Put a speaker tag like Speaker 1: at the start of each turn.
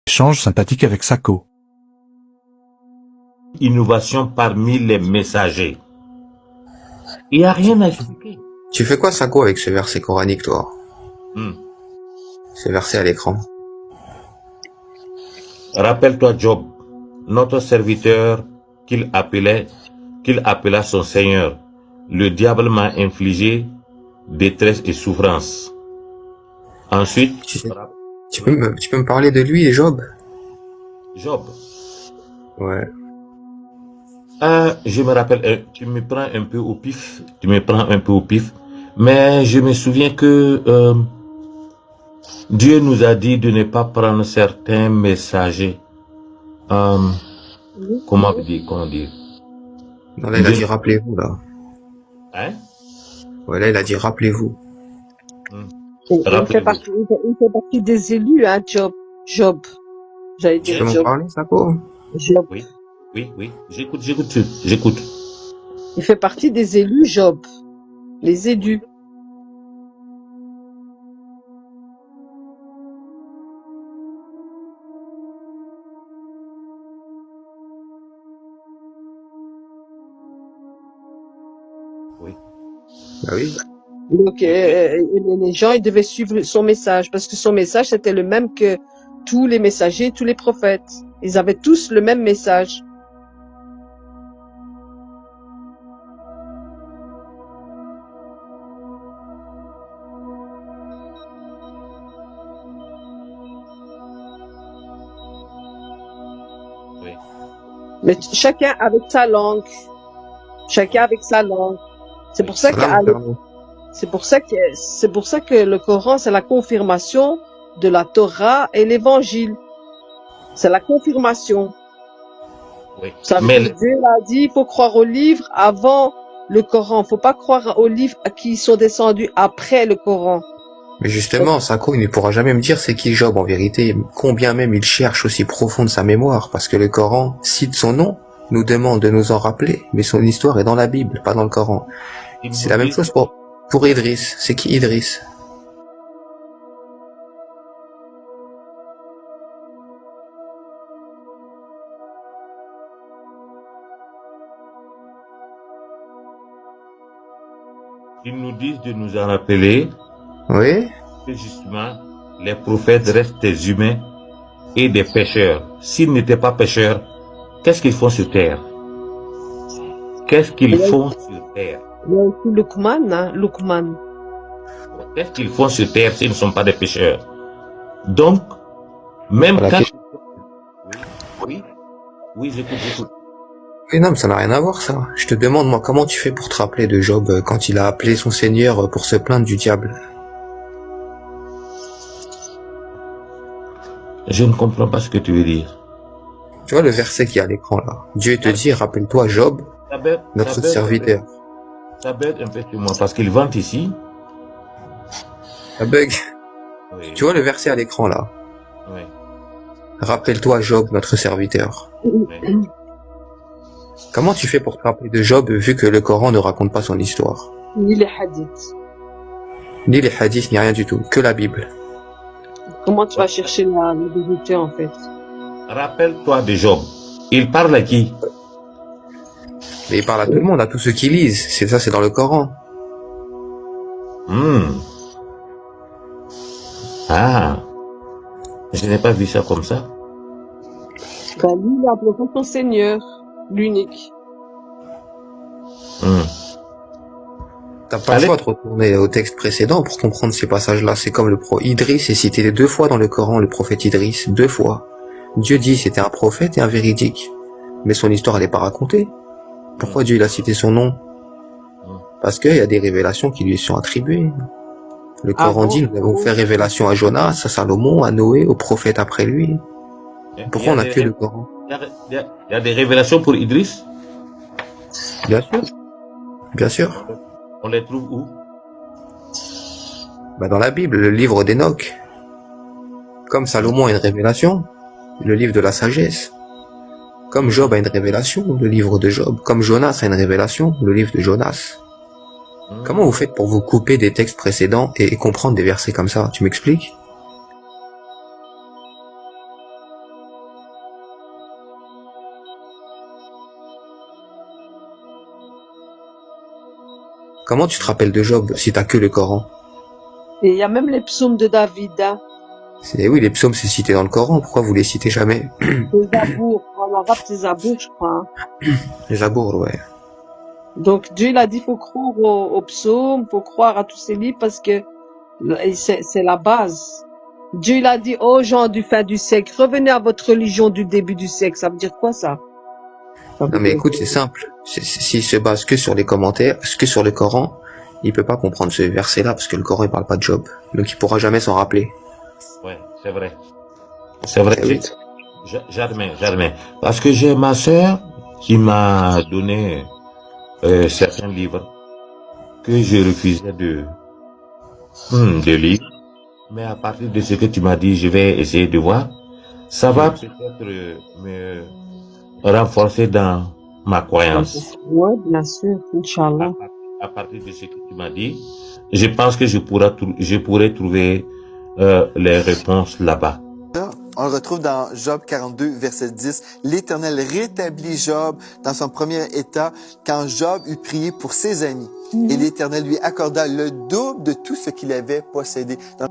Speaker 1: Échange sympathique avec Sako.
Speaker 2: Innovation parmi les messagers. Il n'y a rien à expliquer.
Speaker 3: Tu fais quoi, Sako, avec ce verset coranique, toi? Ce verset à l'écran.
Speaker 2: Rappelle-toi Job, notre serviteur qu'il appela son Seigneur. Le diable m'a infligé détresse et souffrance. Ensuite,
Speaker 3: Tu peux me parler de lui, Job?
Speaker 2: Job.
Speaker 3: Ouais.
Speaker 2: Je me rappelle, tu me prends un peu au pif. Mais je me souviens que Dieu nous a dit de ne pas prendre certains messagers. Comment dire?
Speaker 3: Non, là, il a dit rappelez-vous, là.
Speaker 2: Hein?
Speaker 3: Ouais, là, il a dit rappelez-vous.
Speaker 4: Il fait partie des élus, hein, Job. J'allais
Speaker 3: Tu
Speaker 4: dire
Speaker 3: peux m'en
Speaker 4: Job.
Speaker 3: parler, Sako?
Speaker 4: Job.
Speaker 2: Oui. J'écoute.
Speaker 4: Il fait partie des élus, Job. Les élus.
Speaker 2: Oui.
Speaker 3: Bah oui.
Speaker 4: Donc, les gens, ils devaient suivre son message, parce que son message, c'était le même que tous les messagers, tous les prophètes. Ils avaient tous le même message.
Speaker 2: Oui.
Speaker 4: Mais chacun avec sa langue. C'est pour ça c'est pour ça que le Coran, c'est la confirmation de la Torah et l'Évangile. C'est la confirmation.
Speaker 2: Oui.
Speaker 4: Ça veut dire, Dieu a dit, il faut croire aux livres avant le Coran. Faut pas croire aux livres qui sont descendus après le Coran.
Speaker 3: Mais justement, Sako, il ne pourra jamais me dire c'est qui Job en vérité, combien même il cherche aussi profond de sa mémoire, parce que le Coran cite son nom, nous demande de nous en rappeler, mais son histoire est dans la Bible, pas dans le Coran. C'est la même chose pour Idriss. C'est qui Idriss?
Speaker 2: Ils nous disent de nous en rappeler.
Speaker 3: Oui.
Speaker 2: Que justement, les prophètes restent des humains et des pécheurs. S'ils n'étaient pas pécheurs, qu'est-ce qu'ils font sur terre?
Speaker 4: Il y a aussi Luqman.
Speaker 2: Qu'est-ce qu'ils font sur terre s'ils ne sont pas des pécheurs? Donc, même
Speaker 3: voilà,
Speaker 2: quand... Oui, j'écoute.
Speaker 3: Oui, non, mais ça n'a rien à voir, ça. Je te demande, moi, comment tu fais pour te rappeler de Job quand il a appelé son Seigneur pour se plaindre du diable?
Speaker 2: Je ne comprends pas ce que tu veux dire.
Speaker 3: Tu vois le verset qui est à l'écran, là. Dieu te dit, rappelle-toi Job, notre serviteur.
Speaker 2: Ça bug un peu sur moi, parce qu'il vante ici.
Speaker 3: Ça bug.
Speaker 2: Oui.
Speaker 3: Tu vois le verset à l'écran, là?
Speaker 2: Oui.
Speaker 3: Rappelle-toi Job, notre serviteur.
Speaker 2: Oui.
Speaker 3: Comment tu fais pour te rappeler de Job, vu que le Coran ne raconte pas son histoire?
Speaker 4: Ni les hadiths.
Speaker 3: Ni les hadiths, ni rien du tout. Que la Bible.
Speaker 4: Comment tu vas chercher la vérité, en fait?
Speaker 2: Rappelle-toi de Job. Il parle à qui?
Speaker 3: Mais il parle à tout le monde, à tous ceux qui lisent. C'est ça, c'est dans le Coran.
Speaker 2: Ah. Je n'ai pas vu ça comme ça.
Speaker 4: Ben, lui, il a appelé son Seigneur, l'unique.
Speaker 3: T'as pas le choix de retourner au texte précédent pour comprendre ces passages-là. C'est comme Idriss est cité 2 fois dans le Coran, le prophète Idriss, 2 fois. Dieu dit c'était un prophète et un véridique. Mais son histoire, elle n'est pas racontée. Pourquoi Dieu il a cité son nom? Parce qu'il y a des révélations qui lui sont attribuées. Le Coran dit, nous avons fait révélation à Jonas, à Salomon, à Noé, aux prophètes après lui. Pourquoi on n'a que le Coran?
Speaker 2: Il y a des révélations pour Idriss?
Speaker 3: Bien sûr.
Speaker 2: On les trouve où?
Speaker 3: Dans la Bible, le livre d'Enoch. Comme Salomon a une révélation, le livre de la sagesse. Comme Job a une révélation, le livre de Job. Comme Jonas a une révélation, le livre de Jonas. Comment vous faites pour vous couper des textes précédents et comprendre des versets comme ça? Tu m'expliques? Comment tu te rappelles de Job si t'as que le Coran?
Speaker 4: Et il y a même les psaumes de David, hein.
Speaker 3: Oui, les psaumes, c'est cité dans le Coran. Pourquoi vous les citez jamais?
Speaker 4: Les Zabour. En arabe, c'est Zabour, je crois, hein.
Speaker 3: Les Zabour, ouais.
Speaker 4: Donc Dieu il a dit faut croire aux psaumes, faut croire à tous ces livres parce que c'est la base. Dieu il a dit aux gens du fin du siècle, revenez à votre religion du début du siècle. Ça veut dire quoi ça? Ça veut
Speaker 3: Non mais
Speaker 4: dire-
Speaker 3: écoute, c'est simple. S'il se base que sur les commentaires, que sur le Coran, il peut pas comprendre ce verset-là parce que le Coran il parle pas de Job. Donc il pourra jamais s'en rappeler.
Speaker 2: Ouais, c'est vrai. C'est vrai.
Speaker 3: Eh oui.
Speaker 2: J'admets. Parce que j'ai ma sœur qui m'a donné certains livres que je refusais de lire. Mais à partir de ce que tu m'as dit, je vais essayer de voir. Ça va peut-être me renforcer dans ma croyance.
Speaker 4: Ouais, bien sûr, Inch'Allah.
Speaker 2: À partir de ce que tu m'as dit, je pense que je pourrais trouver les réponses là-bas.
Speaker 5: On le retrouve dans Job 42, verset 10. L'Éternel rétablit Job dans son premier état quand Job eut prié pour ses amis. Et l'Éternel lui accorda le double de tout ce qu'il avait possédé. Dans